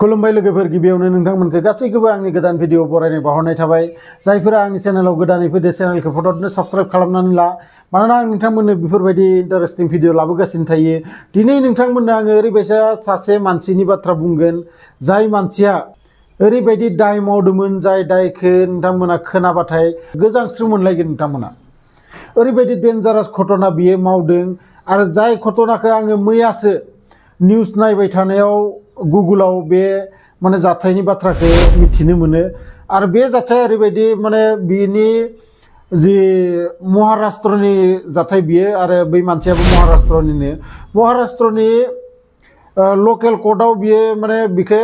खुलुमबाय लोगोफोर गिबियावनो नोंथांमोनखौ गासैखौबो आंनि गोदान भिडिअ बरायनाय बावहरनाय थाबाय जायफोरा आंनि चेनेलाव गोदानै फैदो चेनेलखौ फट'नो साबस्क्राइब खालामनानै ला मानोना आं नोंथांमोननो बेफोरबायदि इन्टारेस्टिं भिडिअ लाबोगासिनो थायो दिनै नोंथांमोननो आङो ओरैबायसा सासे मानसिनि बाथ्रा बुंगोन जाय मानसिया ओरैबायदि दाय मावदोंमोन जाय दायखौ नोंथांमोना खोनाबाथाय गोजांस्रिउ मोनलायगोन नोंथांमोना ओरैबायदि डेन्जारास घटना बियो मावदों आरो जाय घटनाखौ आङो मैयासो निउस नायबाय थानायाव गुगलाव बे माने जाथायनि बाथ्राखौ मिथिनो मोनो आरो बे जाथाया ओरैबायदि माने बिनि जि महाराष्ट्रनि जाथाय बियो आरो बै मानसियाबो महाराष्ट्रनि लकेल कर्टआव बियो माने बिखौ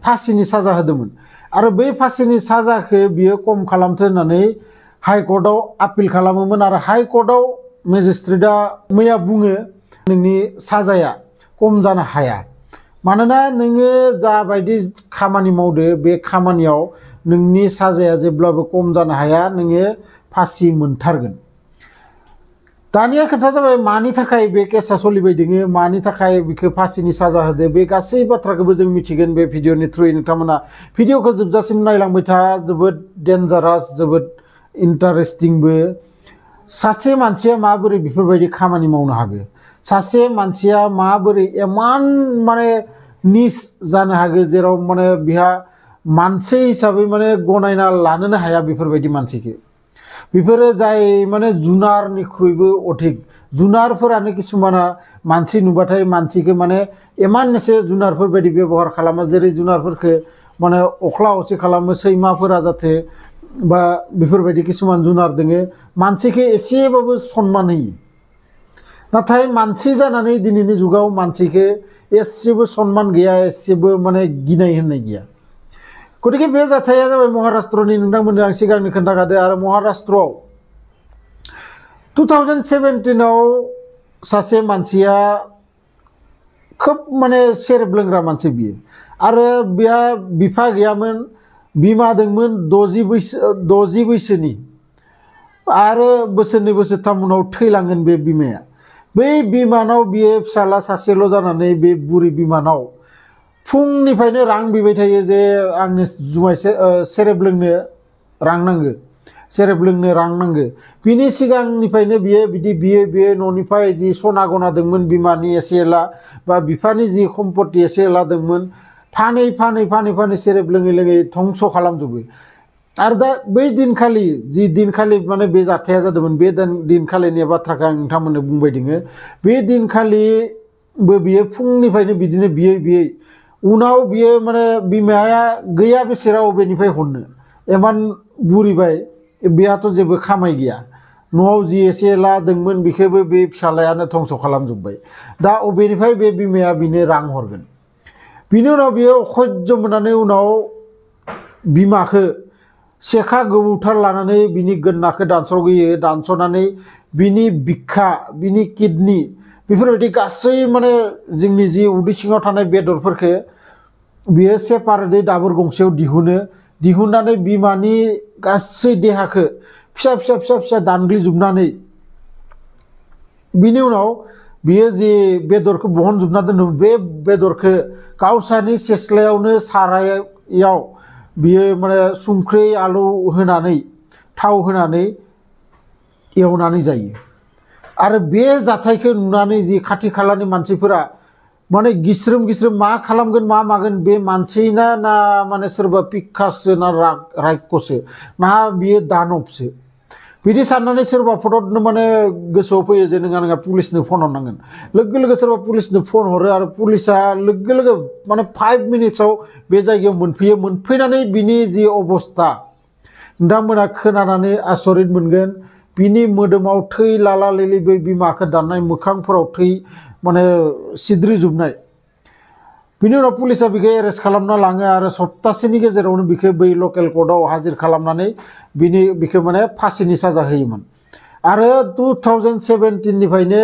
फासिनि साजा होदोंमोन आरो बै फासिनि साजाखौ बियो खम खालामथो होननानै हाइकर्टआव आपिल खालामोमोन आरो हाइकर्टआव मेजिस्ट्रेटआ मैया बुङो नोंनि साजाया खम जानो हाया मानोना नोङो जाबायदि खामानि मावदो बे खामानियाव नोंनि साजाया जेब्लाबो खम जानो हाया नोङो फासि मोनथारगोन दानिया खोथा जाबाय मानि थाखाय बे केसा सोलिबाय दोङो मानि थाखाय बिखौ फासिनि साजा होदो बे गासै बाथ्राखौबो जों मिथिगोन बे भिडिअनि थ्रुयै नोंथांमोना भिडिअखौ जोबजासिम नायलांबाय था जोबोद डेन्जारास जोबोद इन्टारेस्टिंबो सासे मानसिया माबोरै बेफोरबायदि खामानि मावनो हागौ सासे मानसिया माबोरै इमान माने निस जानो हागौ जेराव माने बिहा मानसि हिसाबै माने गनायना लानोनो हाया बेफोरबायदि मानसिखौ बेफोरो जाय माने जुनारनिख्रुइबो अधिक जुनारफोरानो किसुमाना मानसि नुबाथाय मानसिखौ माने इमान एसे जुनारफोर बायदि बेबहार खालामो जेरै जुनारफोरखौ माने अख्ला असे खालामो सैमाफोरा जाथे बा बेफोरबायदि किसुमान जुनार दोङो मानसिखौ एसेबाबो सन्मान होयो नाथाय मानसि जानानै दिनैनि जुगाव मानसिखौ एसेबो सन्मान गैया एसेबो माने गिनाय होननाय गैया गतिके बे जाथाया जाबाय महाराष्ट्रनि नोंथांमोननो आं सिगांनो खोन्थाखादों आरो महाराष्ट्रआव 2017 आव सासे मानसिया खोब माने सेरेब लोंग्रा मानसि बियो आरो बिहा बिफा गैयामोन बिमा दंमोन 60 बैसोनि आरो बोसोरनै बोसोरथाम उनाव थैलांगोन बे बिमाया बै बिमानाव बियो फिसाला सासेल' जानानै बे बुरि बिमानाव फुंनिफ्रायनो रां बिबाय थायो जे आंनो जुमाय सेरेब लोंनो रां नांगौ सेरेब लोंनो रां नांगौ बिनि सिगांनिफ्रायनो बियो बिदि बियो न'निफ्राय जि सना गना दंमोन बिमानि एसे एला बा बिफानि जि सम्पत्ति एसे एला दंमोन फानै सेरेब लोङै धंस खालामजोबो आरो दा बै दिनखालि जि दिनखालि माने बे जाथाया जादोंमोन बे दिनखालिनि बाथ्राखौ आं नोंथांमोननो बुंबाय दोङो बे दिनखालिबो बियो फुंनिफ्रायनो बिदिनो बियै उनाव बियो माने बिमाया गैया बेसेरा अबेनिफ्राय हरनो इमान बुरिबाय बेहाथ' जेबो खामाय गैया न'आव जि एसे एला दंमोन बेखौबो बे फिसालायानो धंस खालामजोब्बाय दा अबेनिफ्राय बे बिमाया बिनो रां हरगोन बिनि उनाव बियो अखज्य मोननानै उनाव बिमाखौ सेखा गोबौथार लानानै बिनि गोदनाखौ दानस'होयो दानस'नानै बिनि बिखा बिनि किडनि बेफोरबायदि गासै माने जोंनि जि उदै सिङाव थानाय बेदरफोरखौ बियो सेपारेटै दाबोर गंसेयाव दिहुननानै बिमानि गासै देहाखौ फिसा दानग्लिजोबनानै बिनि उनाव बियो जि बेदरखौ बहनजोबना दोनदोंमोन बे बेदरखौ गावसानि सेस्लायावनो सारायाव बियो माने संख्रि आलु होनानै थाव होनानै एवनानै जायो आरो बे जाथायखौ नुनानै जि खाथि खालानि मानसिफोरा माने गिस्रोम मा खालामगोन मा मागोन बे मानसिना ना माने सोरबा पिक्कासो ना रायक्षसो ना बियो दानबसो बिदि साननानै सोरबा फट'नो माने गोसोआव फैयो जे नोंहा पुलिसनो फन हरनांगोन लोगो सोरबा पुलिसनो फन हरो आरो पुलिसा लोगो माने 5 मिनिट्सआव बे जायगायाव मोनफैनानै बिनि जि अबस्था नोंथांमोना खोनानानै आसरित मोनगोन बिनि मोदोमाव थै लाला लेलि बै बिमाखौ दाननाय मोखांफोराव थै माने सिद्रिजोबनाय बिनि उनाव पुलिसा बिखौ एरेस्ट खालामना लाङो आरो सप्तासेनि गेजेरावनो बिखौ बै लकेल कर्टआव हाजिर खालामनानै बिखौ माने फासिनि साजा होयोमोन आरो 2017 निफ्रायनो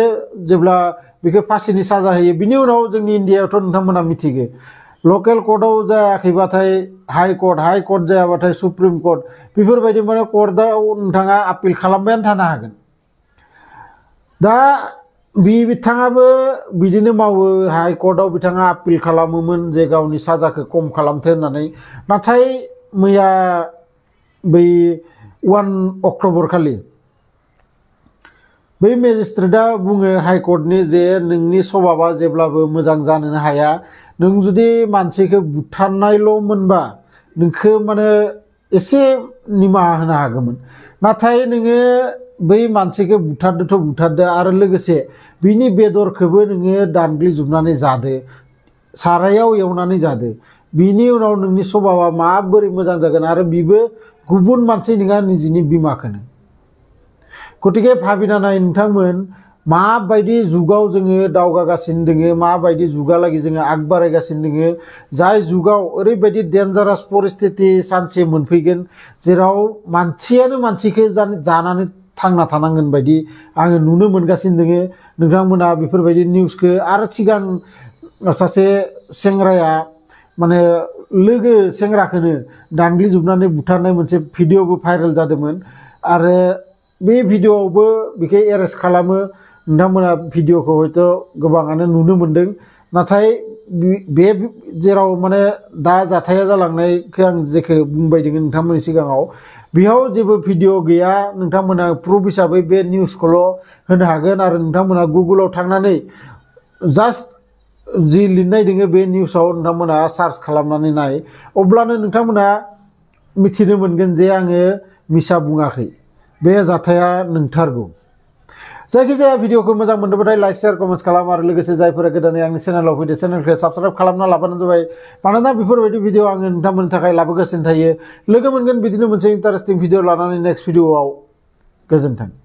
जेब्ला बिखौ फासिनि साजा होयो बिनि उनाव जोंनि इन्डियायावथ' नोंथांमोना मिथिगो लकेल कर्टआव जायाखैबाथाय हाइ कर्ट जायाबाथाय सुप्रिम कर्ट बेफोरबायदि माने कर्टआव नोंथाङा आपिल खालामबायानो थानो हागोन दा बिथाङाबो बिदिनो मावो हाइकर्टआव बिथाङा आपिल खालामोमोन जे गावनि साजाखौ खम खालामथो होननानै नाथाय मैया बै 1 अक्ट'बर खालि बै मेजिस्ट्रेटआ बुङो हाइकर्टनि जे नोंनि सभाबा जेब्लाबो मोजां जानो हाया नों जुदि मानसिखौ बुथारनायल' मोनबा नोंखौ माने एसे निमाहा होनो हागौमोन नाथाय नोङो बै मानसिखौ बुथारदो आरो लोगोसे बिनि बेदरखौबो नोङो दानग्लिजोबनानै जादो सारायाव एवनानै जादो बिनि उनाव नोंनि सभाबा माबोरै मोजां जागोन आरो बिबो गुबुन मानसि नङा निजिनि बिमाखौनो गतिके भाबिना नाय नोंथांमोन माबायदि जुगाव जोङो दावगागासिनो दोङो माबायदि जुगालागि जोङो आगबारायगासिनो दोङो जाय जुगाव ओरैबायदि डेन्जारास परिस्थिति सानसे मोनफैगोन जेराव मानसियानो मानसिखौ जानानै थांना थानांगोन बायदि आङो नुनो मोनगासिनो दोङो नोंथांमोना बेफोरबायदि निउसखौ आरो सिगां सासे सेंग्राया माने लोगो सेंग्राखौनो दानग्लिजोबनानै बुथारनाय मोनसे भिडिअबो भाइरेल जादोंमोन आरो बे भिडिअआवबो बेखौ एरेस्ट खालामो नोंथांमोना भिडिअखौ हयथ' गोबाङानो नुनो मोनदों नाथाय बे जेराव माने दा जाथाया जालांनायखौ आं जेखौ बुंबाय दङ नोंथांमोननि सिगाङाव बेयाव जेबो भिडिअ गैया नोंथांमोना प्रुफ हिसाबै बे निउसखौल' होनो हागोन आरो नोंथांमोना गुगोलाव थांनानै जास्ट जि लिरनाय दोङो बे निउसाव नोंथांमोना सार्च खालामनानै नाय अब्लानो नोंथांमोना मिथिनो मोनगोन जे आङो मिसा बुङाखै बे जाथाया नंथारगौ जायखिजाया भिडिअखौ मोजां मोनदोंबाथाय लाइक शेयार कमेन्ट्स खालाम आरो लोगोसे जायफोरा गोदानै आंनि चेनेलाव फैदो चेनेलखौ साबस्क्राइब खालामना लाबानो जाबाय मानोना बेफोरबायदि भिडिअ आङो नोंथांमोननि थाखाय लाबोगासिनो थायो लोगो मोनगोन बिदिनो मोनसे इन्टारेस्टिं भिडिअ लानानै नेक्स्ट भिडिअआव गोजोन्थों।